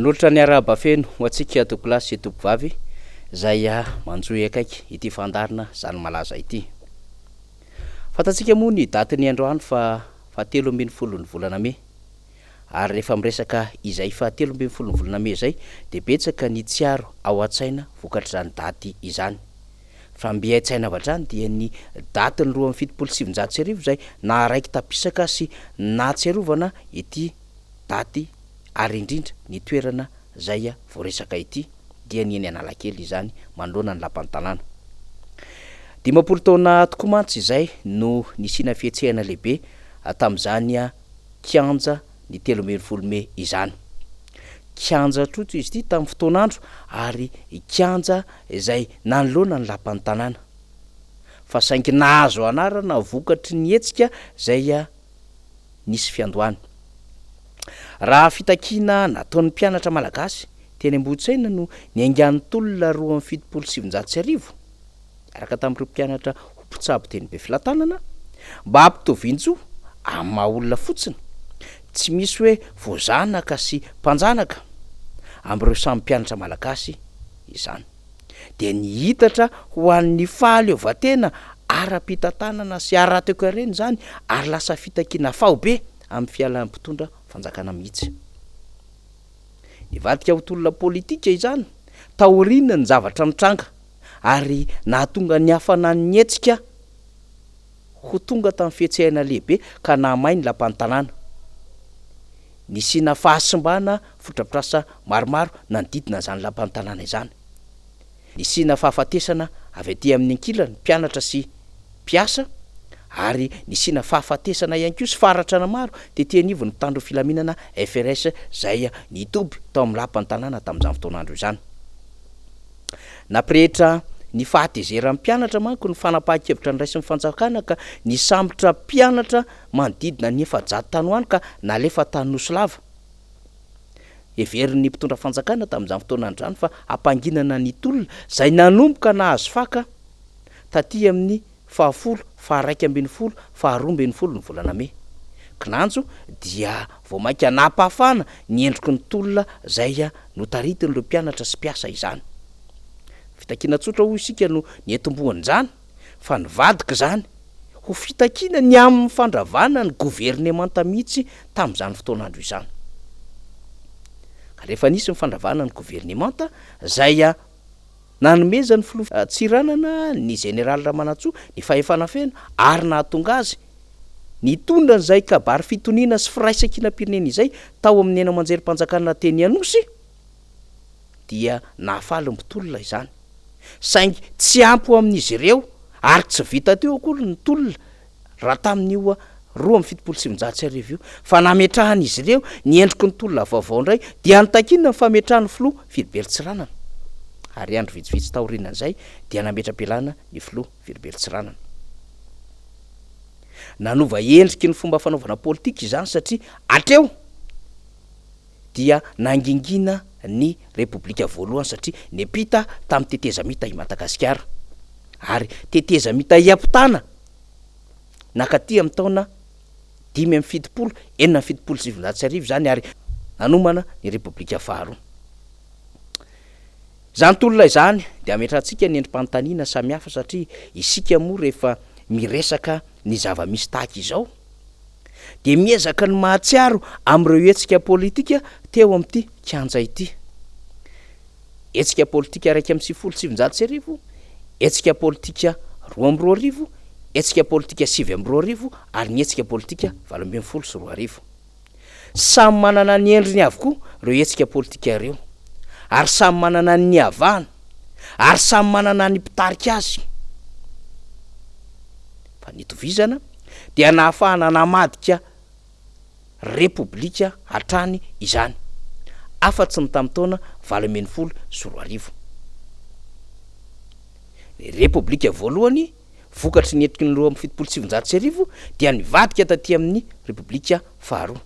Manolotra ny araba feno ho antsika tokolasy sy tokovavy zay manjoy akaiky ity fandarina zany malaza ity. Fatatsika moa ny daty ny androany fa 17 ny volana May. Ary rehefa miresaka izay 17 ny volana May zay de betsaka ny tsiaro ao an-tsaina vokatr'izany daty izany. Fa mbiaitsaina avatrany dia ny daty ny 27 zay na raiky tapisaka sy natsiarovana ity daty ary indrindra ny toerana zay voaresaka ity dia ny eny Analakely izany manoloana ny lapan'ny tanàna. 10 taona tokoa mantsy izay no nisina fietsehana lehibe tam'izany kianja ny 13 May izany. Kianja trotro izy ity tamin'ny fotoanandro ary kianja izay nanoloana ny lapan'ny tanàna. Fa saingy nahazo anarana vokatry ny hetsika zay nisy fiandohany. Raha fitakiana nataon'ny mpianatra malagasy teny Ambotsaina no niaingan'ny tolona 27 araka tamin'ireo mpianatra ho mpitsabo teny be filatanana mba hampitovian-tso amin'ny maha olona fotsiny, tsy misy hoe voazanaka sy mpanjanaka amin'ireo samy mpianatra malagasy izany. De nihitatra ho an'ny fahaleovantena ara-pitantanana sy ara-toe-karena zany ary lasa fitakiana faobe amin'ny fialam-pitondra fanjakana mihitsy. Nivadika ho tolona politika izany, taoriana ny zavatra mitranga ary nahatonga ny hafanan'ny hetsika ho tonga tamin'ny fietsehana lehibe ka nahamay ny lapan'ny tanàna. Nisina fahasimbana fotodrafitrasa maromaro nanodidina izany lapan'ny tanàna izany. Nisina fahafatesana avy aty amin'ny ankilany mpianatra sy mpiasa ary nisina fahafatesana ihany koa sy faratrana maro tetỳ anivon'ny mpitandro filaminana FRS zay nitoby tao amin'ny lapan'ny tanàna tamin'izany fotoanandro izany. Nampirehitra ny fahatezeran'ny mpianatra manko ny fanapahan-kevitra ny raisin'ny fanjakana ka ny sambotra mpianatra manodidina ny 700 tanoany ka nalefa tany Nosilava. Heverin'ny mpitondra fanjakana tamin'izany fotoanandro izany fa hampanginana ny tolona zay nanomboka nahazo faka taty amin'ny 12 ny volana May. Kinanjo dia voamaika napafana ny endriky ny tolona zay notaritiny mpianatra sy mpiasa izany. Fitakiana tsotra ho isika no nietombohany zany fa nivadika zany ho fitakiana ny amin'ny fandravana ny governemanta mihitsy tamin'izany fotoanandro izany. Ka rehefa nisy ny fandravana ny governemanta zay nanomezany filoha tsiranana ny Général Ramanantsoa ny fahefana fena ary nahatonga azy nitondra an'izay kabary fitoniana sy firaisankina-pirenena izay tao amin'ny ena manjerim-panjakana teny Anosy dia nahafaly mbitolona izany. Saingy tsy ampy amin'izy ireo ary tsy vita teo akory ny tolona raha tamin'io 27 fa nametrahan'izy ireo ny endriky ny tolona vaovao indray dia nitakina ny fametrahany filoha Philibert Tsiranana. Ary andro vitsivitsy taorianan'izay dia nametra-pialana ny filoha Philibert Tsiranana. Nanova endriky ny fomba fanaovana politika izany satria atreo dia nangingina ny repoblika voalohany satria nepita tamin'ny tetezamita i Madagasikara ary tetezamita iampitana nakaty amin'ny taona 577 zany ary nanomana ny repoblika faharoa. Zany tolona izany de ametrantsika ny endrim-panontaniana samihafa satria isika moa rehefa miresaka ny zava-misy tahaka izao de miezaka ny mahatsiaro amin'ireo hetsika politika teo amin'ity kianja ity. Hetsika politika 1.7 hetsika politika 2.2 hetsika politika 7.2 ary ny hetsika politika 8.2. Samy manana ny endriny avokoa ireo hetsika politika ireo ary samy manana ny havana ary samy manana ny mpitarika azy. Fa nitovizana dia nahafahana namadika repoblika hatrany izany afatsy ny tamin'ny taona 8.2. Repoblika voalohany vokatry ny endriky ny 27 dia nivadika taty amin'ny repoblika faharoa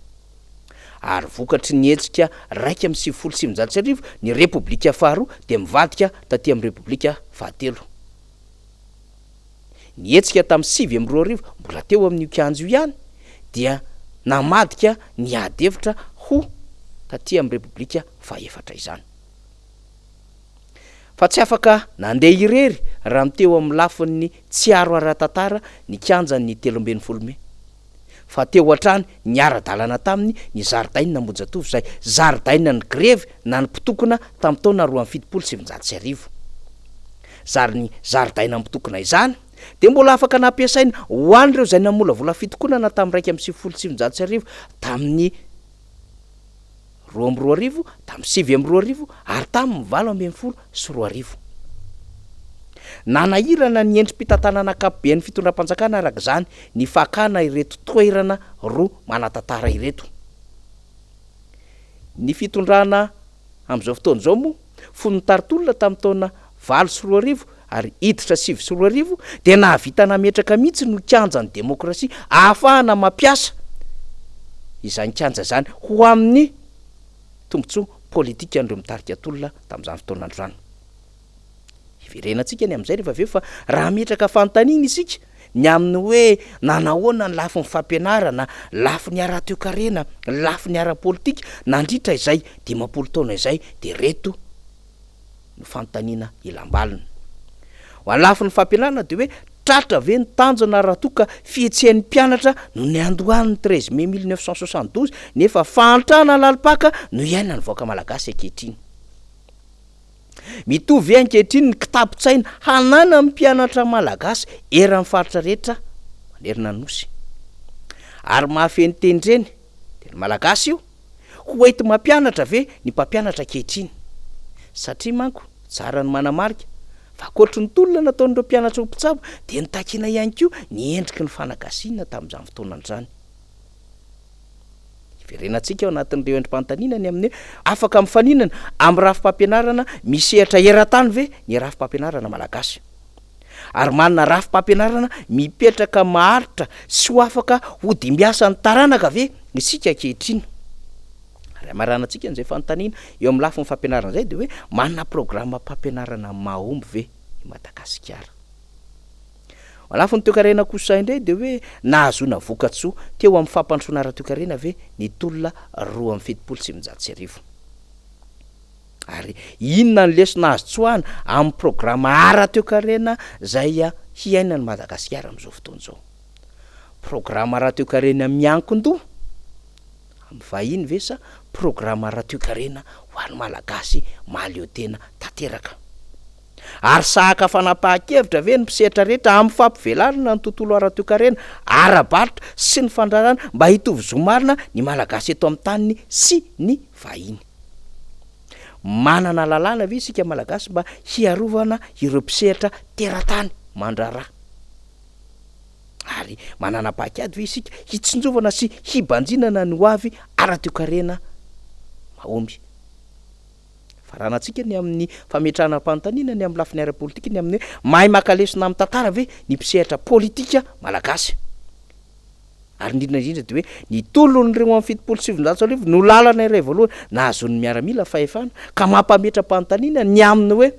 ary vokatry ny hetsika 1.7 ny repoblika faharoa dia mivadika taty amin'ny repoblika fahatelo. Ny hetsika tamin'ny 7.2 mbola teo amin'ny kianjo ihany dia namadika ny ady hevitra ho taty amin'ny repoblika faefatra izany. Fa tsy afaka nandeha irery raha miteo amin'ny lafin'ny tsy aro ara-tantara ny kianjan'ny 13 fa teo hatrany ny ara-dalana taminy ny zaridaina Monjatovo zay zaridaina ny grevy na ny mpitokona tamin'ny taona 1770. Ny zaridaina mpitokona izany de mbola afaka nampiasaina ho an'ireo zay namolavola fitokonana tamin'ny 1 tamin'ny 2 tamin'ny 9 ary tamin'ny 20 nanahirana ny endrim-pitantanana akapobean'ny fitondram-panjakana araka izany ny fakana ireto toerana roa manatantara ireto. Ny fitondrana amin'izao fotoana izao moa fony taritolona tamin'ny taona 20 ary iditra 20 dia nahavita nametraka mihitsy no kianjan'ny demokrasia ahafahana mampiasa izany kianja zany ho amin'ny tombotsoa politika andreo mitarika tolona tamin'izany fotoana andro zany. Iverenantsika ny amin'izay rehefa aveo fa raha metraka fantanina isika ny amin'ny hoe nanahoana ny lafi ny fampianarana, lafi ny ara-toekarena, lafi ny ara-politika nandritra izay 50 taona izay de reto no fantaniana ilambalina. Ho any lafi ny fampianarana de hoe tratra ve ny tanjona raha toka fihetsehan'ny mpianatra no ny andohan'ny 13 mai 1972 nefa fantrana lalipaka no iaina ny vaoaka malagasy ankehitriny. Mitovy ankehitriny ny kitapo-tsaina hanana amin'ny mpianatra malagasy eran'ny faritra rehetra manerina nosy. Ary mahafeny tendreny de ny malagasy io ho ety mampianatra ve ny mpampianatra ankehitriny satria manko tsara ny manamarika fa akoatry ny tolona nataon'ireo mpianatra ho mpitsabo de nitakina ihany koa ny endriky ny fanagasiana tamin'izany fotoana andrany. Iverenantsika ao anatin'ireo endrim-panontaniana ny amin'ny afaka mifaninana amin'ny rafim-pampianarana misehatra eran-tany ve ny rafim-pampianarana malagasy ary manana rafim-pampianarana mipetraka maharitra sy ho afaka ho dimbiasa ny taranaka ve isika ankehitriny. Ary amaranantsika n'izay fanontaniana eo amin'ny lafiny fampianarana zay de hoe manana programa fampianarana mahomby ve i Madagasikara. Alafu ny toekarena kosa indray de hoe nahazona vokatsoa teo amin'ny fampandrosoana ara-toekarena ve ny tolona 2.700 ary inona ny lesona azo tsoahana amin'ny programa ara-toekarena zay hiainany Madagasikara amin'izao fotoana izao. Programa ara-toekarena miankin-doha amin'ny vahiny ve sa programa ara-toekarena ho an'ny malagasy mahaleo tena tanteraka. Ary sahaka fanapahan-kevitra ve ny mpisehatra rehetra amin'ny fampivelarana ny tontolo ara-toekarena ara-barotra sy ny fandrarana mba hitovy zomarina ny malagasy eto amin'ny taniny sy ny vahiny. Manana lalàna ve isika malagasy mba hiarovana ireo mpisehatra teratany mandrarà. Ary manana paikady ve isika hitsinjovana sy hibanjinana ny hoavy ara-toekarena mahomby. Faranantsika ny amin'ny fametrahana panontaniana ny amin'ny lafiny ara-politika ny amin'ny mahay makalesona amin'ny tantara ve ny mpisehatra politika malagasy. Ary indrindra de hoe ny tolon'ireo amin'ny 770 no lalana iray voalohany nahazon'ny miaramila fahefana ka mampametra panontaniana ny aminy hoe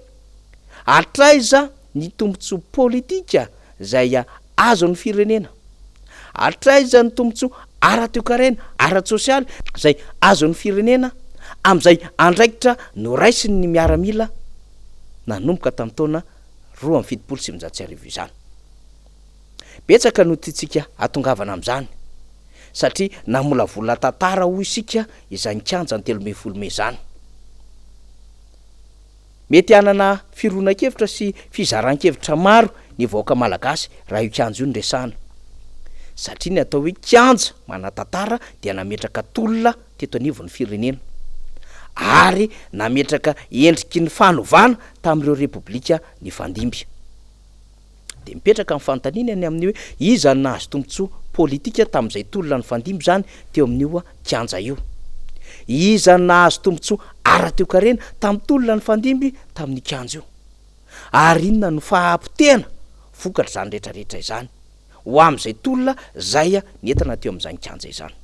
atraiza ny tombotsoa politika zay azo ny firenena, atraiza ny tombotsoa ara-toekarena ara-tsosialy zay azo ny firenena am'izay andraikitra no raisiny ny miaramila nanomboka tamin'ny taona 2.700 izany. Betsaka no tiantsika atongavana amin'izany satria namolavola tantara ho isika izany kianja ny 13 izany. Mety hanana fironan-kevitra sy fizaran-kevitra maro ny vahoaka malagasy raha io kianja io ndresana satria ny atao hoe kianja manatantara dia nametraka tolona teto anivon'ny firenena ary nametraka endriky ny fanovana tamin'ireo repoblika ny fandimby. De mipetraka amin'ny fanontaniana ny amin'ny hoe iza ny nahazo tombotsoa politika tamin'izay tolona ny fandimby zany teo amin'io kianja io. Iza ny nahazo tombotsoa ara-toekarena tamin'ny tolona ny fandimby tamin'ny kianja io. Ary inona no fahampitena vokatra zany rehetrarehetra izany ho amin'izay tolona zay netana teo amin'izany kianja izany.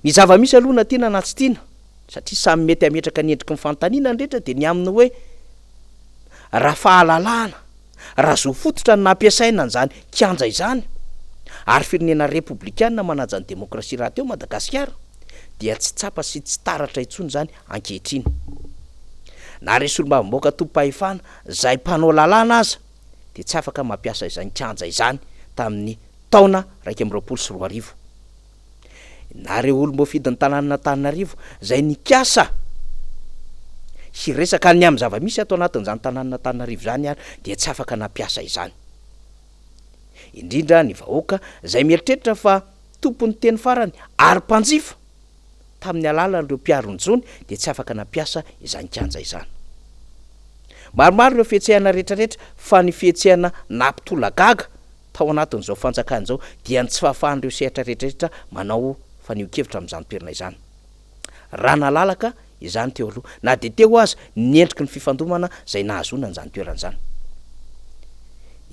Ny zava-misy aloha na tiana na tsy tiana satria samy mety ametraka ny endriky ny fanontaniana ny rehetra de ny aminy hoe raha fahalalahana raha zo fototra ny nampiasaina an'izany kianja izany ary firenena republikana manaja ny demokrasia raha teo Madagasikara dia tsy tsapa sy tsy taratra intsony zany ankehitriny. Na resy olom-bavimboaka tom-pahefana zay mpanao lalàna aza de tsy afaka mampiasa izany kanja izany tamin'ny taona 2024. Na reo olom-boafidiny tanàn'Antananarivo zay nikasa sy resaka ny amin'ny zava-misy atao anatin'izany tanàn'Antananarivo zany ary de tsy afaka nampiasa izany. Indrindra ny vahoaka zay mieritreritra fa tompony teny farany ary mpanjifa tamin'ny alalan'ireo mpiaron-jony de tsy afaka nampiasa izany kanja izany. Maromaro ireo fihetsehana rehetrarehetra fa ny fihetsehana nampitolagaga tao anatin'izao fanjakana izao dia ny tsy fahafahan'ireo sehatra rehetrarehetra manao fanio-kevitra amin'izany toerana izany. Raha nalalaka izany teo aloha na de teo azy niendriky ny fifandomana zay nahazona an'izany toerana izany.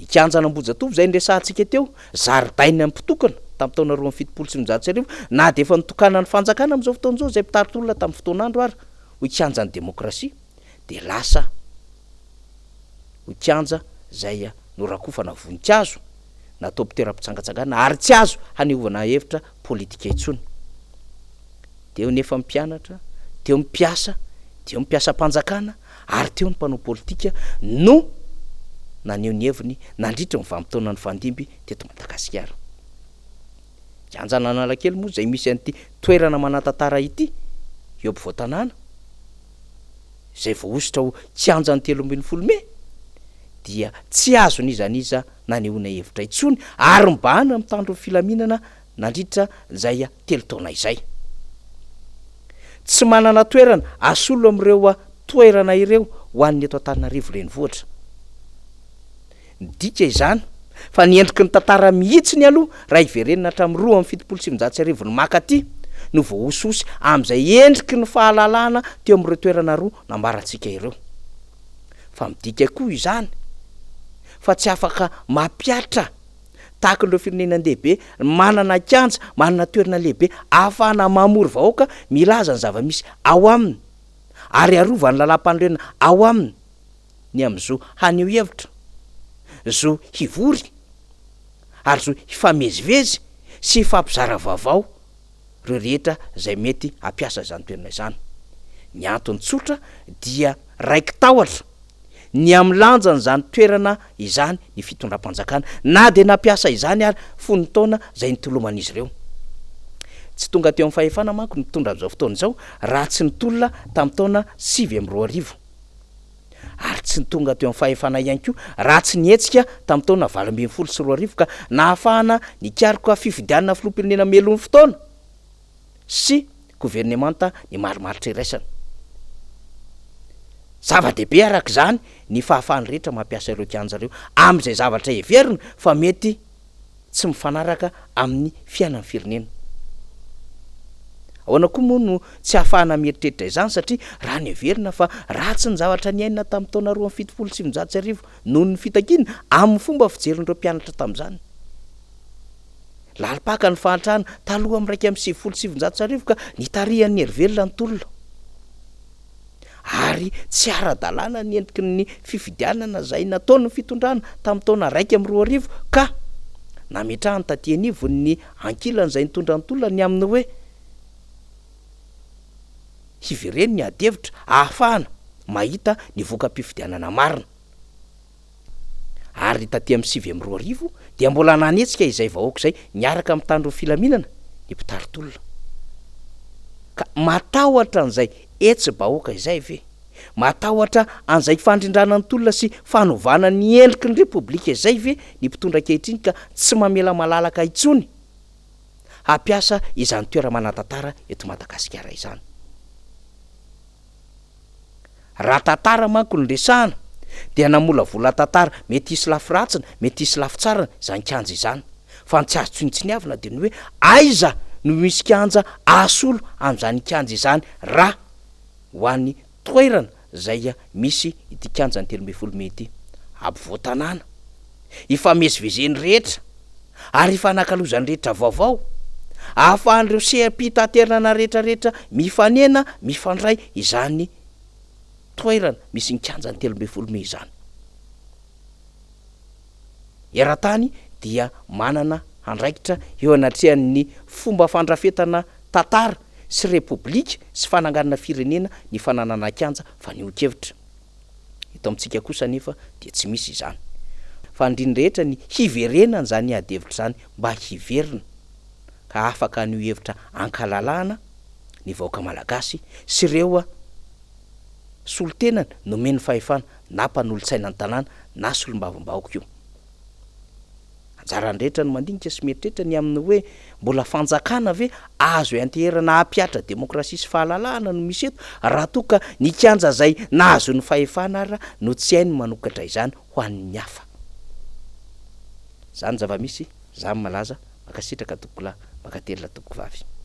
Ikanja n'Ambohijatovo zay nresahantsika teo zaridaina ampitokana tamin'ny taona 2017 na de efa nitokana ny fanjakana amin'izao fotoana izao zay mpitaritolona tamin'ny fotoan'andro ary ho ikanja ny demokrasia de lasa ho ikanja zay norakofana voninkazo natao mpitoeram-pitsangatsangana ary tsy azo hanehovana hevitra politika intsony. Teo nefa mpianatra, teo mpiasa, teo mpiasa-panjakana ary teo ny mpanao politika no naneho ny heviny nandritra ny vanim-potoana ny fandimby teto Madagasikara. Kianjana Analakely moa zay misy an'ity toerana manatantara ity eo ampovoan-tanàna zay voaositra ho kianja ny 13 Mey dia tsy azo nizaniza nanehoana hevitra intsony ary mibahana mitandro filaminana nandritra zay 3 taona izay. Tsy manana toerana asolo amin'ireo toerana ireo ho an'ny eto Antananarivo renivohitra. Dika izany fa niendriky ny tantara mihitsy ny aloha raha iverenina hatramin'ny 2/7 ny makaty no voaososy amin'izay endriky ny fahalalana teo amin'ireo toerana roa nambarantsika ireo. Fa midika koa izany fa tsy afaka mampiatra tahaka ireo firenenan-dehibe manana kanja, manana toerana lehibe ahafahana mamory vahoaka milaza ny zava-misy ao aminy ary arova ny lalam-panorenana ao aminy ny amin'izao haneho hevitra, zo hivory ary zo hifamezivezy sy hifampizara vaovao reo rehetra zay mety hampiasa izany toerana izany. Ny antony tsotra dia raiky tahotra ny am'lanjany zany toerana izany ny fitondram-panjakana na de nampiasa izany ary fony taona zay nitoloman'izy ireo. Tsy tonga teo amin'ny fahefana manko ny mitondra amin'izao fotoana izao raha tsy nitolona tamin'ny taona 2020 ary tsy tonga teo amin'ny fahefana ihany koa raha tsy nietsika tamin'ny taona 2012 ka nahafahana nikaroka fifidianana filoham-pirenena melon'ny fotoana sy governemanta ny marimaritra iraisana. Zava-dehibe arak'izany ny fahafahany rehetra mampiasa ireo kianja ireo amin'izay zavatra heverina fa mety tsy mifanaraka amin'ny fiainan'ny firenena. Ahoana koa moa no tsy ahafahana mieritreritra izany satria raha ny heverina fa ratsy ny zavatra niainana tamin'ny taona 2017 noho ny fitakiana amin'ny fomba fijerindreo mpianatra tamin'izany. Lalipaka ny fahantrahana taloha amin'ny 2017 ka nitarihan'ny herivelona ny tolona. Ary tsy ara-dalàna ny endriky ny fifidianana zay nataony fitondrana tamin'ny taona 2020 ka nametrahany taty anivo ny ankilana zay nitondra ny tolona ny amin'ny hoe hivereny ny adevitra ahafahana mahita ny voka-pifidianana marina. Ary taty amin'ny 2020 dia mbola nanetsika izay vahoaka izay niaraka mitandro filaminana ny mpitaritolona. Ka matahotra an'izay etsy-bahoaka izay ve? Matahotra an'izay fandrindrana ny tolona sy fanovana ny endriky ny repoblika izay ve ny mpitondra ankehitriny ka tsy mamela malalaka intsony hampiasa izany toera manatantara eto Madagasikara izany. Raha tantara manko ny resahana dia namolavola tantara mety hisy lafy ratsina, mety hisy lafy tsara izany kanja izany. Fa tsy azo tsinotsiniavana dia ny hoe aiza no misy kanja asolo amin'izany kanja izany raha ho an'ny toerana zay misy ity kanja ny 13 Mey ity. Ampovoan-tanàna ifamezivezeny rehetra ary ifanakalozany rehetra vaovao ahafahan'ireo seha-pitaterana rehetrarehetra mifanena mifandray izany toerana misy ny kanja ny 13 Mey izany. Eran-tany dia manana andraikitra eo anatrehan'ny fomba fandrafetana tantara sy repoblika sy fananganana firenena ny fananana kanja fa nihokevitra. Eto amintsika kosa nefa dia tsy misy izany. Fa indrindrehetra ny hiverenana zany adevitra zany mba hiverina ka afaka an'io hevitra ankalalahana ny vahoaka malagasy sy ireo solon-tenany nomeny fahefana na mpanolontsaina ny tanàna na solom-bavim-bahoaka io. Anjara andrehetra no mandinika sy mieritreritra ny amin'ny hoe mbola fanjakana ve azo anteherana hampiatra demokrasia sy fahalalahana no misy eto raha toa ka ny kanja zay nahazo ny fahefana ara no tsy hainy manokatra izany ho an'ny hafa. Zany zava-misy, zany malaza, makasitraka tokola, makatelina tokovavy.